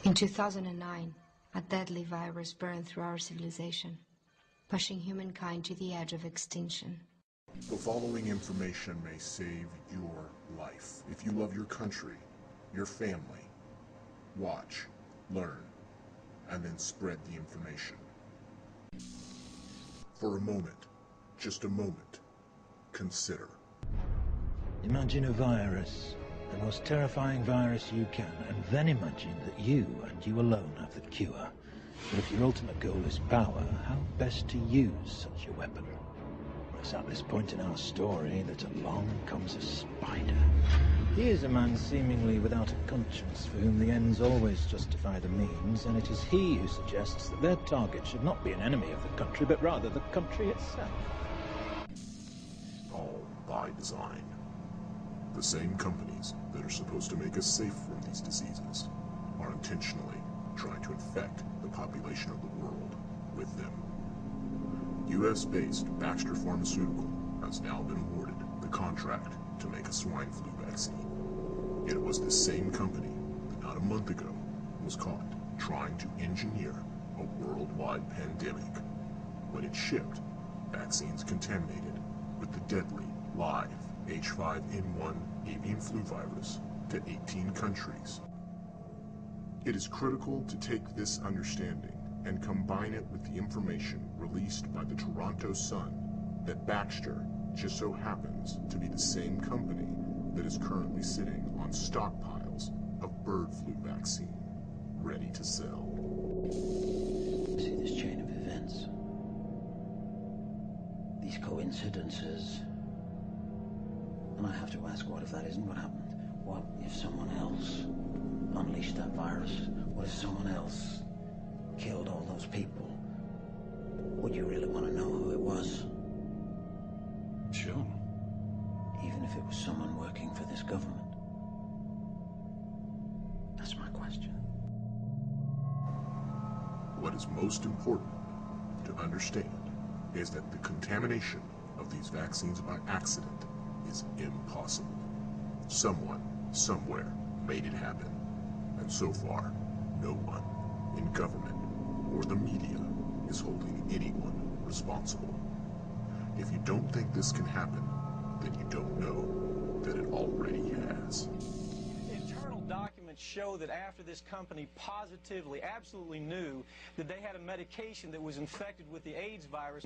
In 2009, a deadly virus burned through our civilization, pushing humankind to the edge of extinction. The following information may save your life. If you love your country, your family, watch, learn, and then spread the information. For a moment, just a moment, consider. Imagine a virus, the most terrifying virus you can, and then imagine that you and you alone have the cure. But if your ultimate goal is power, how best to use such a weapon? It's at this point in our story that along comes a spider. He is a man seemingly without a conscience, for whom the ends always justify the means, and it is he who suggests that their target should not be an enemy of the country, but rather the country itself. All by design. The same companies that are supposed to make us safe from these diseases are intentionally trying to infect the population of the world with them. US-based Baxter Pharmaceutical has now been awarded the contract to make a swine flu vaccine. Yet it was this same company that not a month ago was caught trying to engineer a worldwide pandemic when it shipped vaccines contaminated with the deadly live H5N1 avian flu virus to 18 countries. It is critical to take this understanding and combine it with the information released by the Toronto Sun that Baxter just so happens to be the same company that is currently sitting on stockpiles of bird flu vaccine ready to sell. See this chain of events, these coincidences, and I have to ask, what if that isn't what happened? What if someone else unleashed that virus? What if someone else killed all those people? Would you really want to know who it was? Sure. Even if it was someone working for this government? That's my question. What is most important to understand is that the contamination of these vaccines by accident is impossible. Someone, somewhere, made it happen. And so far, no one in government or the media is holding anyone responsible. If you don't think this can happen, then you don't know that it already has. Internal documents show that after this company positively, absolutely knew that they had a medication that was infected with the AIDS virus,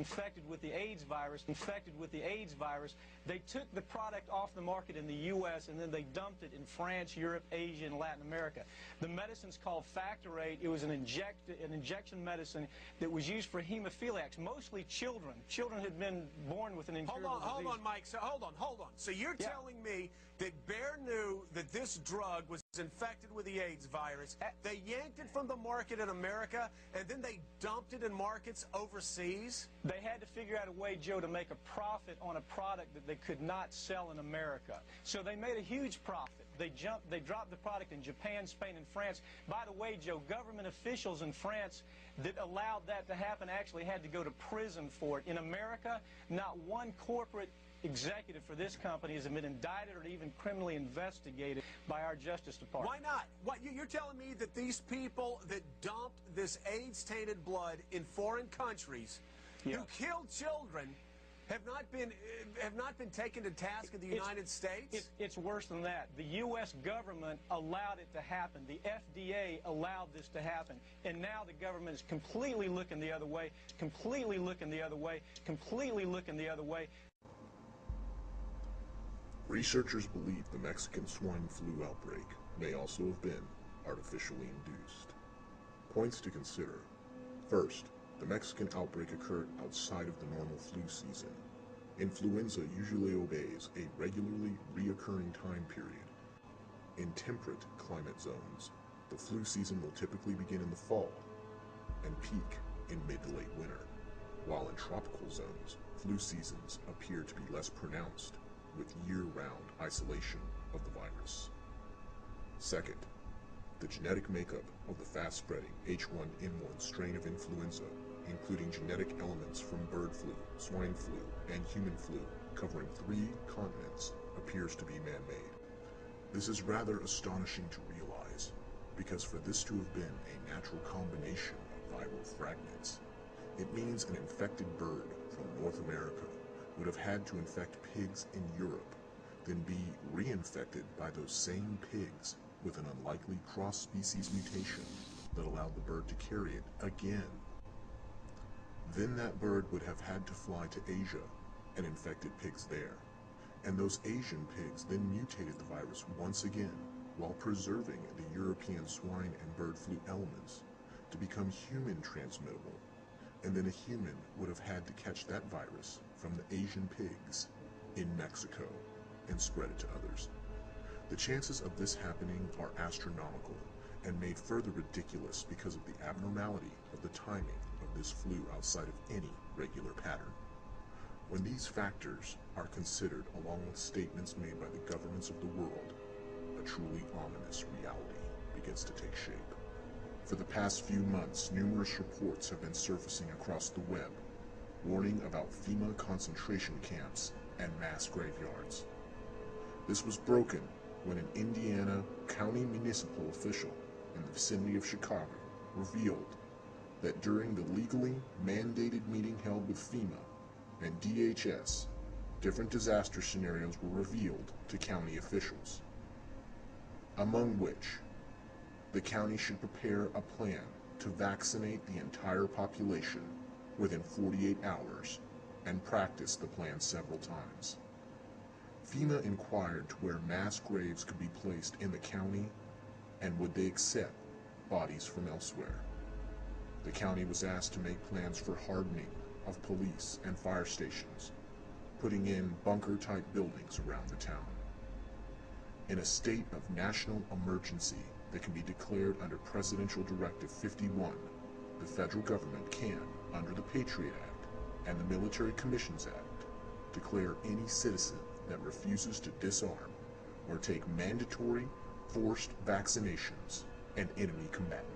they took the product off the market in the U.S. and then they dumped it in France, Europe, Asia, and Latin America. The medicine's called Factor VIII. It was an injection medicine that was used for hemophiliacs, mostly children. Children had been born with an incurable disease. Hold on, Mike. So hold on. So you're telling me that Bayer knew that this drug was infected with the AIDS virus, they yanked it from the market in America, and then they dumped it in markets overseas? They had to figure out a way, Joe, to make a profit on a product that they could not sell in America. So they made a huge profit. They dropped the product in Japan, Spain, and France. By the way, Joe, government officials in France that allowed that to happen actually had to go to prison for it. In America, not one corporate executive for this company has been indicted or even criminally investigated by our Justice Department. Why not? What, you're telling me that these people that dumped this AIDS-tainted blood in foreign countries, who killed children, have not been taken to task in the United States? It's worse than that. The U.S. government allowed it to happen. The FDA allowed this to happen. And now the government is completely looking the other way, completely looking the other way, completely looking the other way. Researchers believe the Mexican swine flu outbreak may also have been artificially induced. Points to consider. First, the Mexican outbreak occurred outside of the normal flu season. Influenza usually obeys a regularly reoccurring time period. In temperate climate zones, the flu season will typically begin in the fall and peak in mid to late winter, while in tropical zones, flu seasons appear to be less pronounced, with year-round isolation of the virus. Second, the genetic makeup of the fast-spreading H1N1 strain of influenza, including genetic elements from bird flu, swine flu, and human flu, covering 3 continents, appears to be man-made. This is rather astonishing to realize, because for this to have been a natural combination of viral fragments, it means an infected bird from North America would have had to infect pigs in Europe, then be reinfected by those same pigs with an unlikely cross-species mutation that allowed the bird to carry it again. Then that bird would have had to fly to Asia and infected pigs there, and those Asian pigs then mutated the virus once again while preserving the European swine and bird flu elements to become human transmittable, and then a human would have had to catch that virus from the Asian pigs in Mexico and spread it to others. The chances of this happening are astronomical and made further ridiculous because of the abnormality of the timing of this flu outside of any regular pattern. When these factors are considered along with statements made by the governments of the world, a truly ominous reality begins to take shape. For the past few months, numerous reports have been surfacing across the web, warning about FEMA concentration camps and mass graveyards. This was broken when an Indiana county municipal official in the vicinity of Chicago revealed that during the legally mandated meeting held with FEMA and DHS, different disaster scenarios were revealed to county officials, among which the county should prepare a plan to vaccinate the entire population within 48 hours and practice the plan several times. FEMA inquired to where mass graves could be placed in the county and would they accept bodies from elsewhere. The county was asked to make plans for hardening of police and fire stations, putting in bunker-type buildings around the town. In a state of national emergency that can be declared under Presidential Directive 51, the federal government can, under the Patriot Act and the Military Commissions Act, declare any citizen that refuses to disarm or take mandatory forced vaccinations an enemy combatant.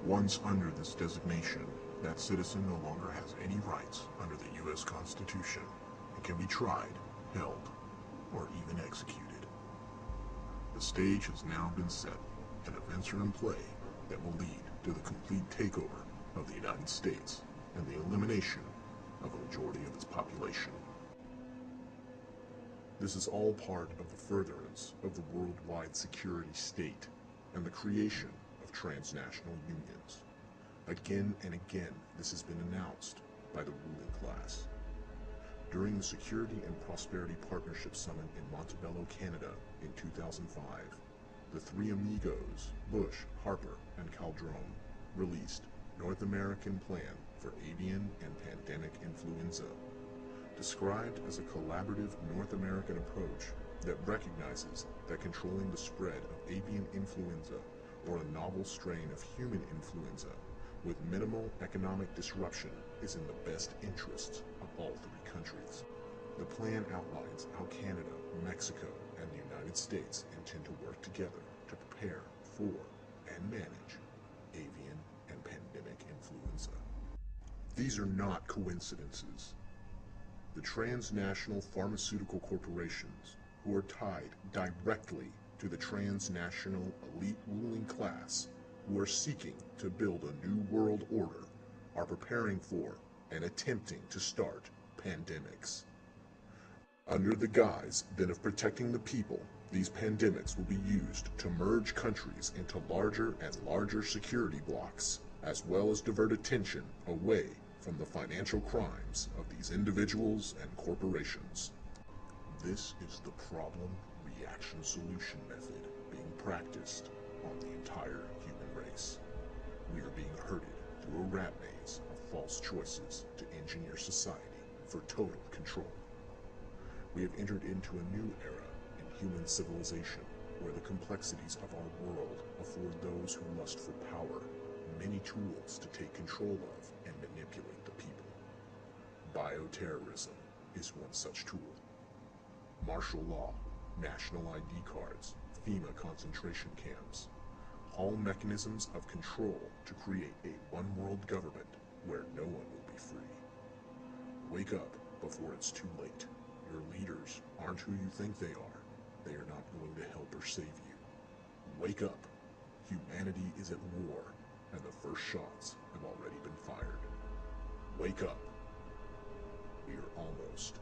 Once under this designation, that citizen no longer has any rights under the U.S. Constitution and can be tried, held, or even executed. The stage has now been set, and events are in play that will lead to the complete takeover of the United States and the elimination of a majority of its population. This is all part of the furtherance of the worldwide security state and the creation of transnational unions. Again and again, this has been announced by the ruling class. During the Security and Prosperity Partnership Summit in Montebello, Canada in 2005, the three amigos, Bush, Harper, and Calderon, released North American Plan for Avian and Pandemic Influenza, described as a collaborative North American approach that recognizes that controlling the spread of avian influenza or a novel strain of human influenza with minimal economic disruption is in the best interests of all three countries. The plan outlines how Canada, Mexico, and the United States intend to work together to prepare for and manage avian and pandemic influenza. These are not coincidences. The transnational pharmaceutical corporations, who are tied directly to the transnational elite ruling class who are seeking to build a new world order, are preparing for and attempting to start pandemics. Under the guise then of protecting the people, these pandemics will be used to merge countries into larger and larger security blocks, as well as divert attention away from the financial crimes of these individuals and corporations. This is the problem-reaction-solution method being practiced on the entire human race. We are being herded through a rat maze of false choices to engineer society for total control. We have entered into a new era in human civilization where the complexities of our world afford those who lust for power many tools to take control of and manipulate the people. Bioterrorism is one such tool. Martial law, national ID cards, FEMA concentration camps, all mechanisms of control to create a one-world government where no one will be free. Wake up before it's too late. Your leaders aren't who you think they are. they are not going to help or save you. Wake up. Humanity is at war, and the first shots have already been fired. Wake up. We are almost